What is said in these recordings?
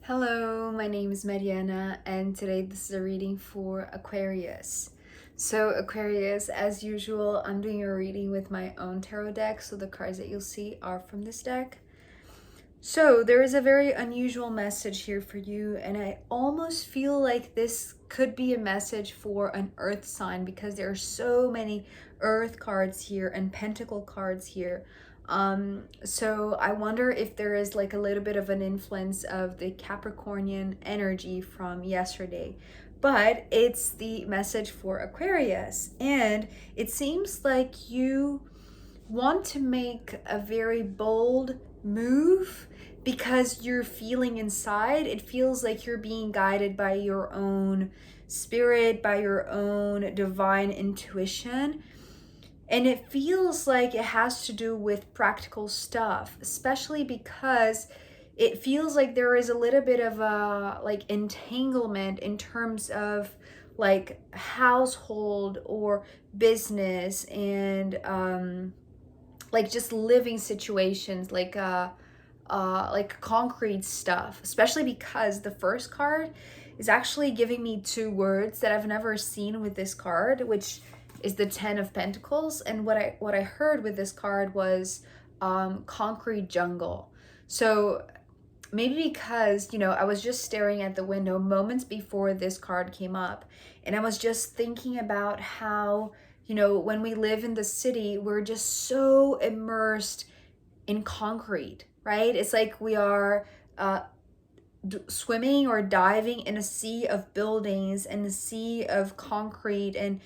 Hello, my name is Mariana, and today this is a reading for Aquarius. So, Aquarius, as usual, I'm doing a reading with my own tarot deck, so the cards that you'll see are from this deck. So, there is a very unusual message here for you, and I almost feel like this could be a message for an earth sign because there are so many earth cards here and pentacle cards here. So I wonder if there is like a little bit of an influence of the Capricornian energy from yesterday. But it's the message for Aquarius, and it seems like you want to make a very bold move because you're feeling inside. It feels like you're being guided by your own spirit, by your own divine intuition. And it feels like it has to do with practical stuff, especially because it feels like there is a little bit of a like entanglement in terms of like household or business and like just living situations, like concrete stuff, especially because the first card is actually giving me two words that I've never seen with this card, which is the Ten of Pentacles. And what I heard with this card was concrete jungle. So maybe because, I was just staring at the window moments before this card came up, and I was just thinking about how, when we live in the city, we're just so immersed in concrete, right? It's like we are swimming or diving in a sea of buildings and a sea of concrete and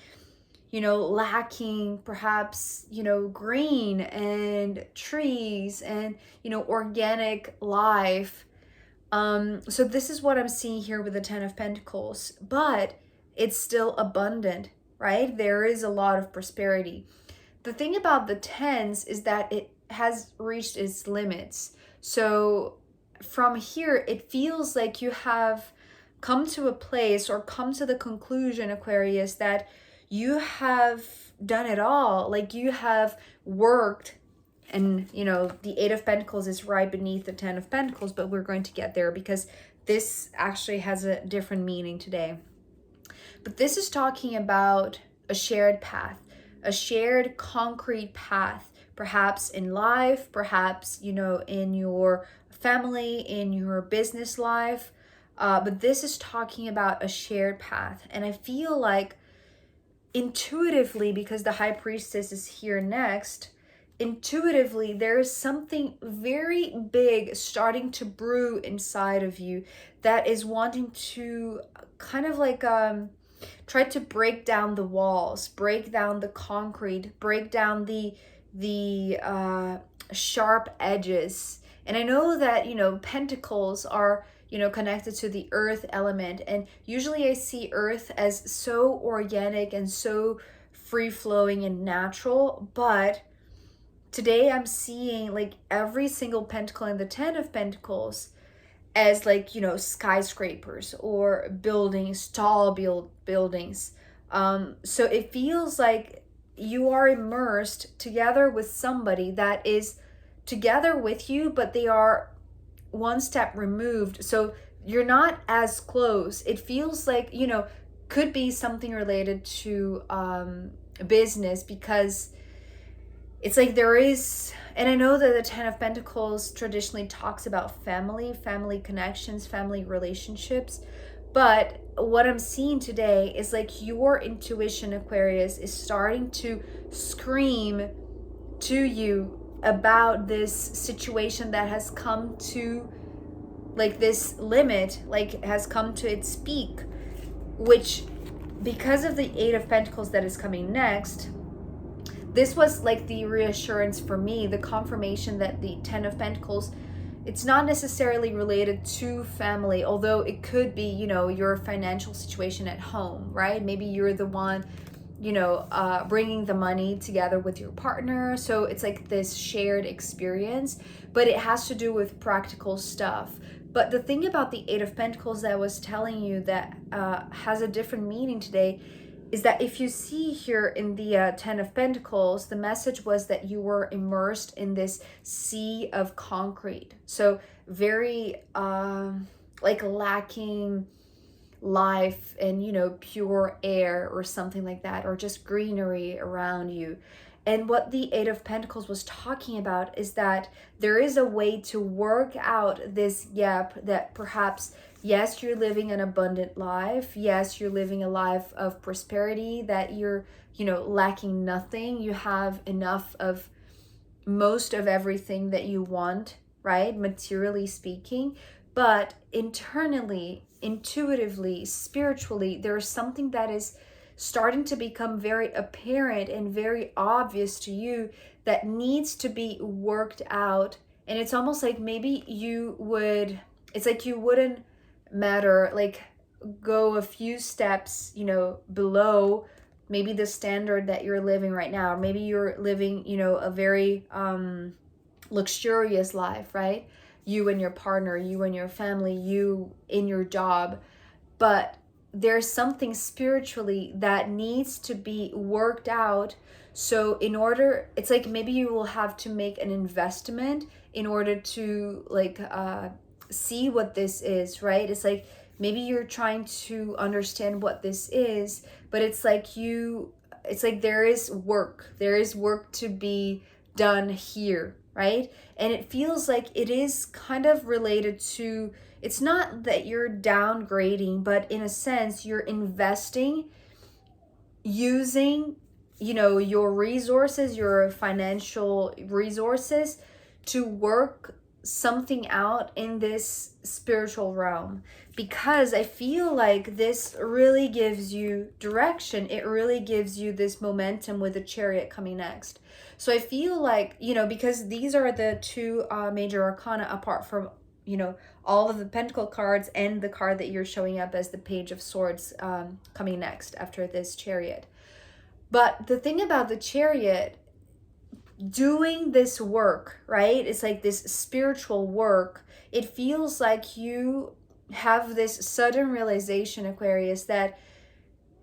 lacking perhaps, green and trees and, organic life. So this is what I'm seeing here with the Ten of Pentacles, but it's still abundant, right? There is a lot of prosperity. The thing about the tens is that it has reached its limits. So from here, it feels like you have come to a place or come to the conclusion, Aquarius, that you have done it all. Like you have worked, and the Eight of Pentacles is right beneath the Ten of Pentacles, but we're going to get there because this actually has a different meaning today. But this is talking about a shared path, a shared concrete path, perhaps in life, perhaps, in your family, in your business life. But this is talking about a shared path. And I feel like intuitively, because the High Priestess is here next, intuitively there is something very big starting to brew inside of you that is wanting to kind of like try to break down the walls, break down the concrete, break down the sharp edges. And I know that pentacles are connected to the earth element, and usually I see earth as so organic and so free flowing and natural, but today I'm seeing like every single pentacle in the Ten of Pentacles as like skyscrapers or buildings, tall buildings. So it feels like you are immersed together with somebody that is together with you, but they are one step removed, so you're not as close. It feels like could be something related to business, because it's like there is, and I know that the Ten of Pentacles traditionally talks about family connections, family relationships, but what I'm seeing today is like your intuition, Aquarius, is starting to scream to you about this situation that has come to like this limit, like has come to its peak, which because of the Eight of Pentacles that is coming next, this was like the reassurance for me, the confirmation that the Ten of Pentacles, it's not necessarily related to family, although it could be, your financial situation at home, right? Maybe you're the one, bringing the money together with your partner. So it's like this shared experience, but it has to do with practical stuff. But the thing about the Eight of Pentacles that I was telling you that has a different meaning today is that if you see here in the Ten of Pentacles, the message was that you were immersed in this sea of concrete. So very like lacking life and, you know, pure air or something like that, or just greenery around you. And what the Eight of Pentacles was talking about is that there is a way to work out this gap, that perhaps, yes, you're living an abundant life. Yes, you're living a life of prosperity, that you're, you know, lacking nothing. You have enough of most of everything that you want, right? Materially speaking. But internally, intuitively, spiritually, there is something that is starting to become very apparent and very obvious to you that needs to be worked out. And it's almost like maybe you would, it's like you wouldn't matter, like go a few steps, you know, below maybe the standard that you're living right now, or maybe you're living, you know, a very luxurious life, right? You and your partner, you and your family, you in your job, but there's something spiritually that needs to be worked out. So in order, it's like maybe you will have to make an investment in order to like see what this is, right? It's like maybe you're trying to understand what this is, but it's like there is work to be done here, right? And it feels like it is kind of related to, it's not that you're downgrading, but in a sense you're investing, using, you know, your resources, your financial resources to work something out in this spiritual realm, because I feel like this really gives you direction. It really gives you this momentum with the Chariot coming next. So I feel like, you know, because these are the two major arcana, apart from, you know, all of the Pentacle cards and the card that you're showing up as the Page of Swords coming next after this Chariot. But the thing about the Chariot, doing this work, right? It's like this spiritual work. It feels like you have this sudden realization, Aquarius, that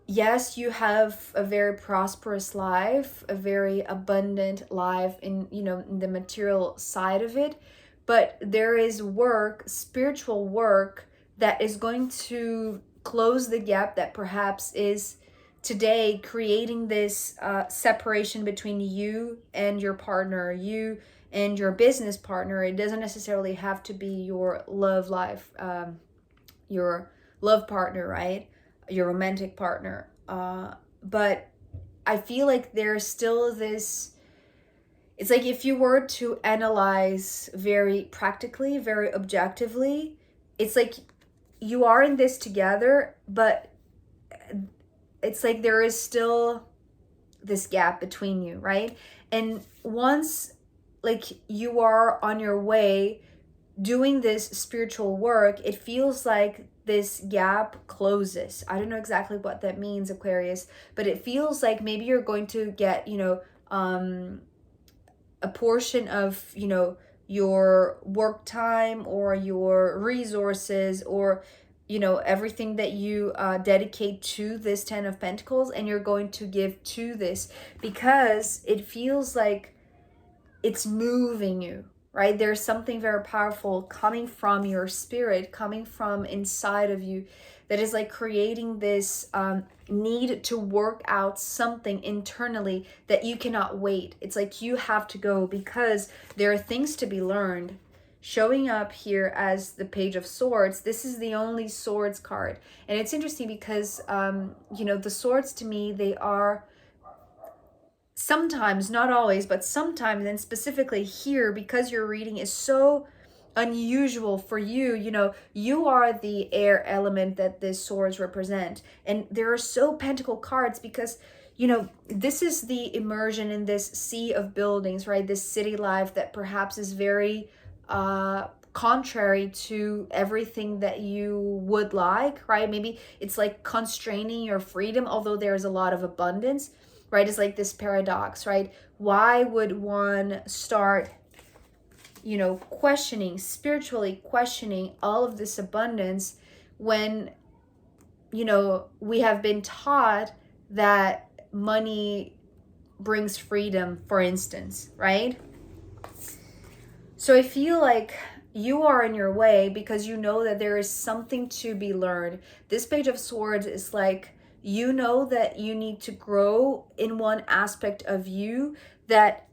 yes, you have a very prosperous life, a very abundant life in, you know, in the material side of it, but there is work, spiritual work, that is going to close the gap that perhaps is today creating this separation between you and your partner, you and your business partner. It doesn't necessarily have to be your love life, your love partner, right? Your romantic partner. But I feel like there's still this, it's like if you were to analyze very practically, very objectively, it's like you are in this together, but it's like there is still this gap between you, right? And once like you are on your way doing this spiritual work, it feels like this gap closes. I don't know exactly what that means, Aquarius, but it feels like maybe you're going to get, you know, a portion of, you know, your work time or your resources, or, you know, everything that you dedicate to this Ten of Pentacles, and you're going to give to this, because it feels like it's moving you, right? There's something very powerful coming from your spirit, coming from inside of you, that is like creating this need to work out something internally that you cannot wait. It's like you have to go because there are things to be learned. Showing up here as the Page of Swords, this is the only swords card. And it's interesting because, you know, the swords to me, they are sometimes, not always, but sometimes, and specifically here, because your reading is so unusual for you, you know, you are the air element that this swords represent. And there are so pentacle cards because, you know, this is the immersion in this sea of buildings, right? This city life that perhaps is very contrary to everything that you would like, right? Maybe it's like constraining your freedom, although there's a lot of abundance, right? It's like this paradox, right? Why would one start, you know, questioning, spiritually questioning all of this abundance when, you know, we have been taught that money brings freedom, for instance, right? So I feel like, you are in your way because you know that there is something to be learned. This Page of Swords is like, you know that you need to grow in one aspect of you, that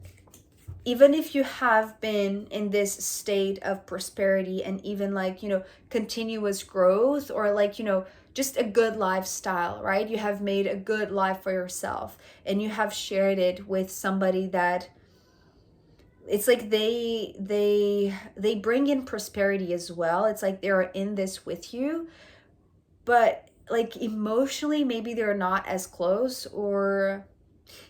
even if you have been in this state of prosperity and even like, you know, continuous growth, or like, you know, just a good lifestyle, right? You have made a good life for yourself and you have shared it with somebody that it's like they bring in prosperity as well. It's like they're in this with you, but like emotionally maybe they're not as close, or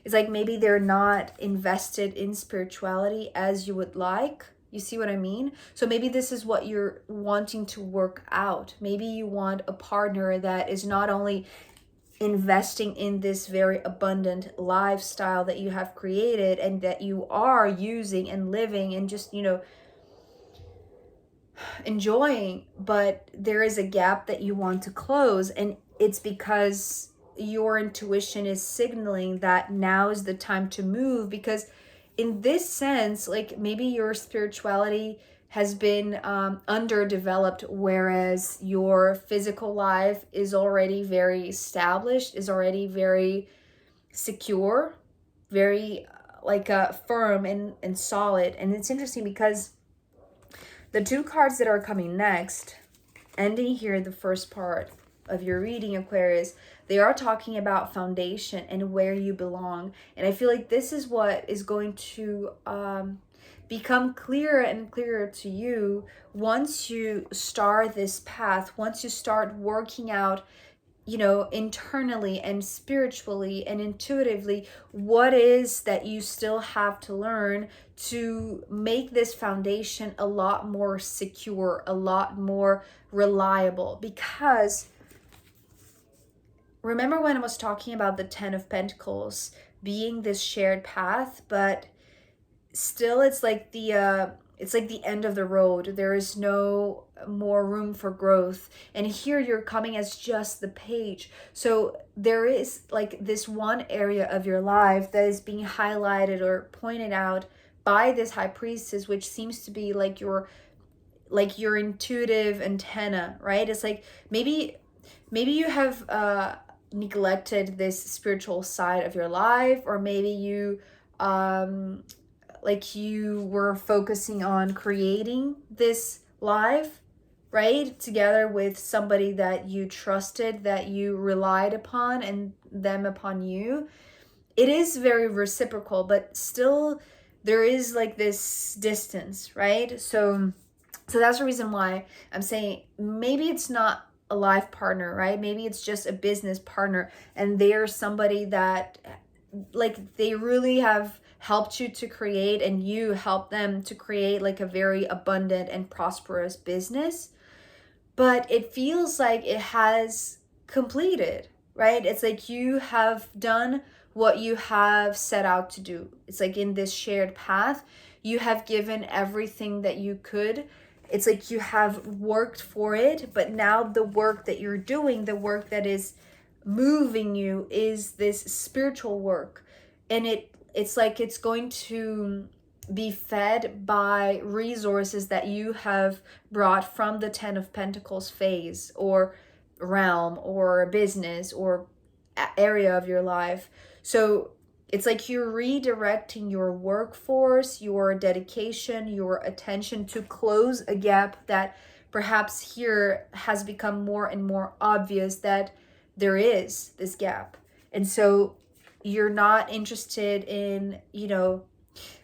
it's like maybe they're not invested in spirituality as you would like. You see what I mean? So maybe this is what you're wanting to work out. Maybe you want a partner that is not only investing in this very abundant lifestyle that you have created and that you are using and living and just, you know, enjoying, but there is a gap that you want to close, and it's because your intuition is signaling that now is the time to move. Because in this sense, like maybe your spirituality has been underdeveloped, whereas your physical life is already very established, is already very secure, very firm and solid. And it's interesting because the two cards that are coming next, ending here the first part of your reading, Aquarius, they are talking about foundation and where you belong. And I feel like this is what is going to become clearer and clearer to you once you start this path, once you start working out, you know, internally and spiritually and intuitively, what is that you still have to learn to make this foundation a lot more secure, a lot more reliable. Because remember when I was talking about the 10 of Pentacles being this shared path, but still it's like the end of the road. There is no more room for growth, and here you're coming as just the page. So there is like this one area of your life that is being highlighted or pointed out by this high priestess, which seems to be like your intuitive antenna, right? It's like maybe you have neglected this spiritual side of your life, or maybe you you were focusing on creating this life, right? Together with somebody that you trusted, that you relied upon, and them upon you. It is very reciprocal, but still there is like this distance, right? So that's the reason why I'm saying maybe it's not a life partner, right? Maybe it's just a business partner, and they're somebody that like they really have helped you to create, and you help them to create like a very abundant and prosperous business. But it feels like it has completed, right? It's like you have done what you have set out to do. It's like in this shared path, you have given everything that you could. It's like you have worked for it, but now the work that you're doing, the work that is moving you, is this spiritual work. And it's like it's going to be fed by resources that you have brought from the 10 of Pentacles phase or realm or business or area of your life. So it's like you're redirecting your workforce, your dedication, your attention to close a gap that perhaps here has become more and more obvious that there is this gap. And so you're not interested in, you know,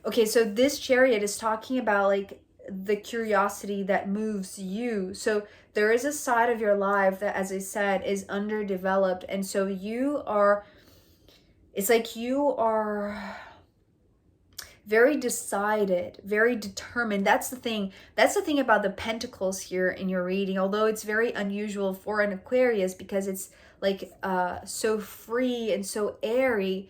okay, so this Chariot is talking about like the curiosity that moves you. So there is a side of your life that, as I said, is underdeveloped. And so it's like you are very decided, very determined. That's the thing. That's the thing about the Pentacles here in your reading, although it's very unusual for an Aquarius because it's like so free and so airy.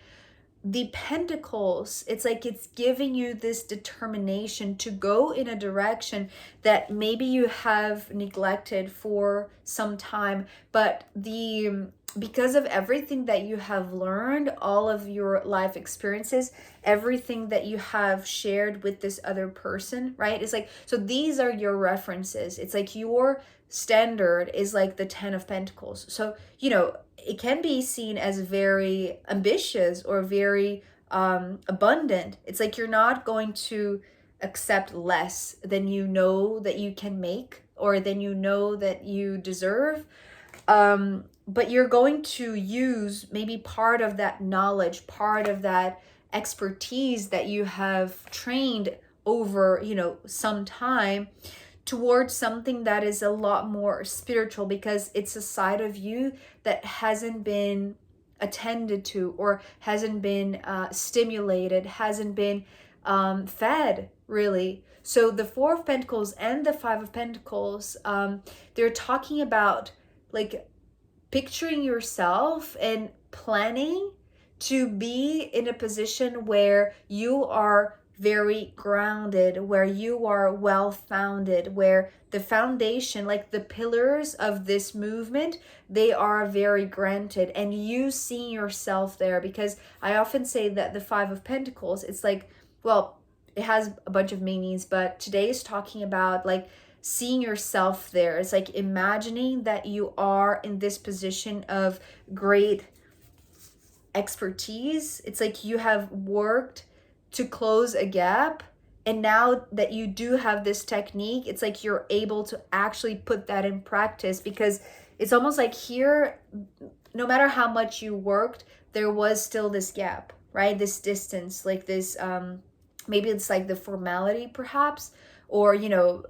The Pentacles, it's like it's giving you this determination to go in a direction that maybe you have neglected for some time, but the because of everything that you have learned, all of your life experiences, everything that you have shared with this other person, right? It's like, so these are your references. It's like your standard is like the 10 of Pentacles. So, you know, it can be seen as very ambitious or very abundant. It's like you're not going to accept less than you know that you can make or than you know that you deserve. But you're going to use maybe part of that knowledge, part of that expertise that you have trained over, you know, some time towards something that is a lot more spiritual, because it's a side of you that hasn't been attended to or hasn't been stimulated, hasn't been fed really. So the Four of Pentacles and the Five of Pentacles, they're talking about like picturing yourself and planning to be in a position where you are very grounded, where you are well founded, where the foundation, like the pillars of this movement, they are very granted, and you see yourself there. Because I often say that the Five of Pentacles, it's like, well, it has a bunch of meanings, but today is talking about like seeing yourself there. It's like imagining that you are in this position of great expertise. It's like you have worked to close a gap, and now that you do have this technique, it's like you're able to actually put that in practice. Because it's almost like here, no matter how much you worked, there was still this gap, right? This distance, like this maybe it's like the formality perhaps, or you know,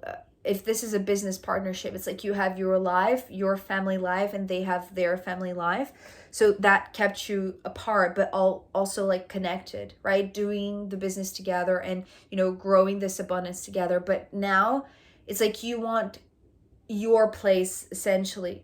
if this is a business partnership, it's like you have your life, your family life, and they have their family life. So that kept you apart, but also like connected, right? Doing the business together and, you know, growing this abundance together. But now it's like you want your place essentially.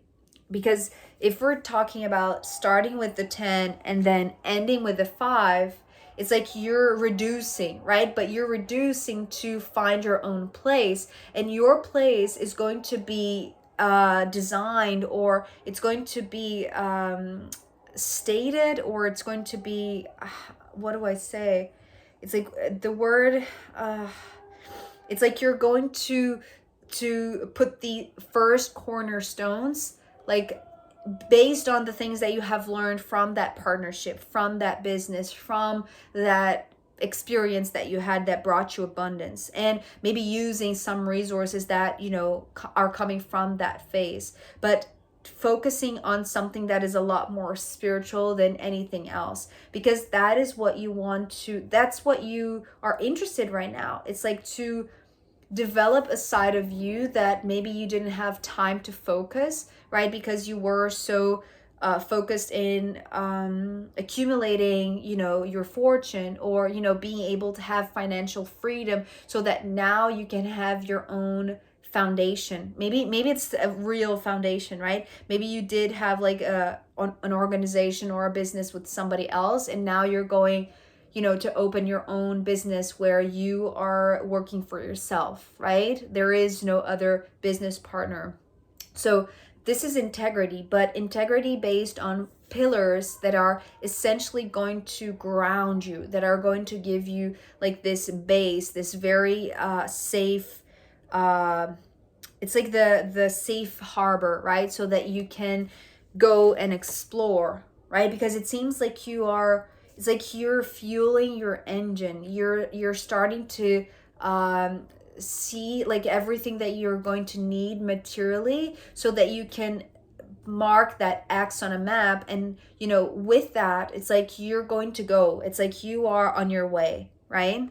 Because if we're talking about starting with the 10 and then ending with the 5, it's like you're reducing, right? But you're reducing to find your own place, and your place is going to be designed, or it's going to be stated, or it's going to be what do I say? It's like the word it's like you're going to put the first cornerstones, like based on the things that you have learned from that partnership, from that business, from that experience that you had that brought you abundance, and maybe using some resources that, you know, are coming from that phase, but focusing on something that is a lot more spiritual than anything else, because that is what you want to, that's what you are interested right now. It's like to develop a side of you that maybe you didn't have time to focus, right? Because you were so focused in accumulating, you know, your fortune, or, you know, being able to have financial freedom, so that now you can have your own foundation. Maybe it's a real foundation, right? Maybe you did have like an organization or a business with somebody else, and now you're going, you know, to open your own business where you are working for yourself, right? There is no other business partner. So this is integrity, but integrity based on pillars that are essentially going to ground you, that are going to give you like this base, this very safe, it's like the safe harbor, right? So that you can go and explore, right? Because it seems like you are, it's like you're fueling your engine. You're starting to see like everything that you're going to need materially, so that you can mark that X on a map. And, you know, with that, it's like you're going to go. It's like you are on your way, right?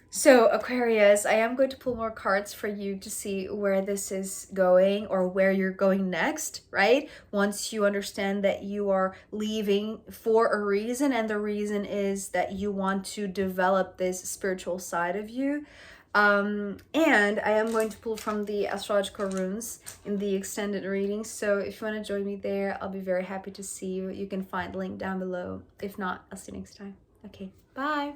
So Aquarius, I am going to pull more cards for you to see where this is going, or where you're going next, right? Once you understand that you are leaving for a reason, and the reason is that you want to develop this spiritual side of you. And I am going to pull from the astrological runes in the extended reading. So if you want to join me there, I'll be very happy to see you. You can find the link down below. If not, I'll see you next time. Okay, bye.